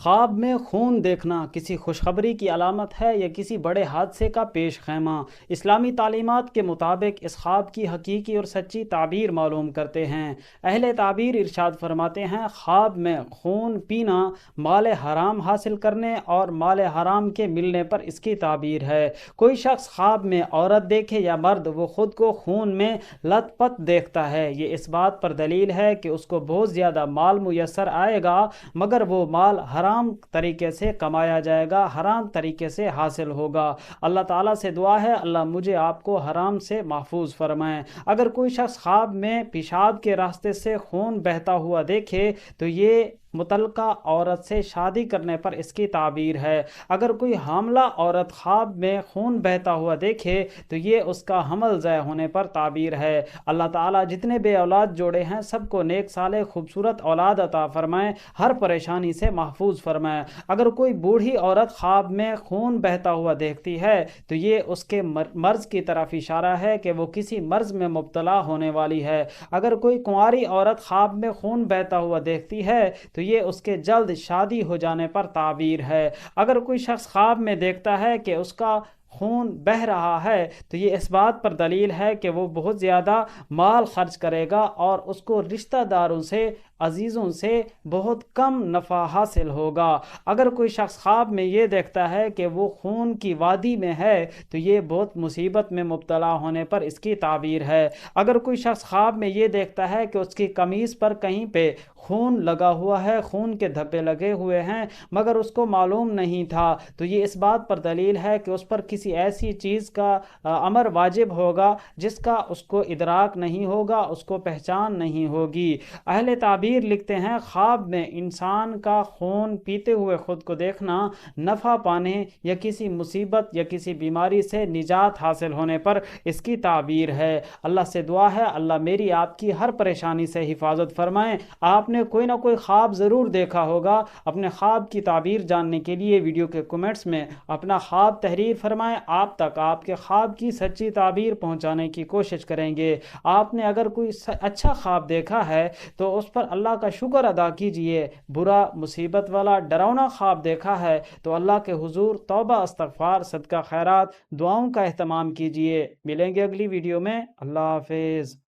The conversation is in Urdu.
خواب میں خون دیکھنا کسی خوشخبری کی علامت ہے یا کسی بڑے حادثے کا پیش خیمہ؟ اسلامی تعلیمات کے مطابق اس خواب کی حقیقی اور سچی تعبیر معلوم کرتے ہیں۔ اہل تعبیر ارشاد فرماتے ہیں، خواب میں خون پینا مال حرام حاصل کرنے اور مال حرام کے ملنے پر اس کی تعبیر ہے۔ کوئی شخص خواب میں عورت دیکھے یا مرد، وہ خود کو خون میں لت پت دیکھتا ہے، یہ اس بات پر دلیل ہے کہ اس کو بہت زیادہ مال میسر آئے گا، مگر وہ مال حرام طریقے سے کمایا جائے گا، حرام طریقے سے حاصل ہوگا۔ اللہ تعالیٰ سے دعا ہے اللہ مجھے آپ کو حرام سے محفوظ فرمائے۔ اگر کوئی شخص خواب میں پیشاب کے راستے سے خون بہتا ہوا دیکھے تو یہ متعلقہ عورت سے شادی کرنے پر اس کی تعبیر ہے۔ اگر کوئی حاملہ عورت خواب میں خون بہتا ہوا دیکھے تو یہ اس کا حمل ضائع ہونے پر تعبیر ہے۔ اللہ تعالیٰ جتنے بے اولاد جوڑے ہیں سب کو نیک صالح خوبصورت اولاد عطا فرمائے، ہر پریشانی سے محفوظ فرمائے۔ اگر کوئی بوڑھی عورت خواب میں خون بہتا ہوا دیکھتی ہے تو یہ اس کے مرض کی طرف اشارہ ہے کہ وہ کسی مرض میں مبتلا ہونے والی ہے۔ اگر کوئی کنواری عورت خواب میں خون بہتا ہوا دیکھتی ہے تو یہ اس کے جلد شادی ہو جانے پر تعبیر ہے۔ اگر کوئی شخص خواب میں دیکھتا ہے کہ اس کا خون بہہ رہا ہے تو یہ اس بات پر دلیل ہے کہ وہ بہت زیادہ مال خرچ کرے گا اور اس کو رشتہ داروں سے، عزیزوں سے بہت کم نفع حاصل ہوگا۔ اگر کوئی شخص خواب میں یہ دیکھتا ہے کہ وہ خون کی وادی میں ہے تو یہ بہت مصیبت میں مبتلا ہونے پر اس کی تعبیر ہے۔ اگر کوئی شخص خواب میں یہ دیکھتا ہے کہ اس کی قمیص پر کہیں پہ خون لگا ہوا ہے، خون کے دھبے لگے ہوئے ہیں، مگر اس کو معلوم نہیں تھا تو یہ اس بات پر دلیل ہے کہ اس پر کسی ایسی چیز کا امر واجب ہوگا جس کا اس کو ادراک نہیں ہوگا، اس کو پہچان نہیں ہوگی۔ اہل تعبیر لکھتے ہیں، خواب میں انسان کا خون پیتے ہوئے خود کو دیکھنا نفع پانے یا کسی مصیبت یا کسی بیماری سے نجات حاصل ہونے پر اس کی تعبیر ہے۔ اللہ سے دعا ہے اللہ میری آپ کی ہر پریشانی سے حفاظت فرمائے۔ آپ نے کوئی نہ کوئی خواب ضرور دیکھا ہوگا۔ اپنے خواب کی تعبیر جاننے کے لیے ویڈیو کے کمنٹس میں اپنا خواب تحریر فرمائیں، آپ تک آپ کے خواب کی سچی تعبیر پہنچانے کی کوشش کریں گے۔ آپ نے اگر کوئی اچھا خواب دیکھا ہے تو اس پر اللہ کا شکر ادا کیجئے۔ برا، مصیبت والا، ڈراؤنا خواب دیکھا ہے تو اللہ کے حضور توبہ، استغفار، صدقہ خیرات، دعاؤں کا اہتمام کیجئے۔ ملیں گے اگلی ویڈیو میں۔ اللہ حافظ۔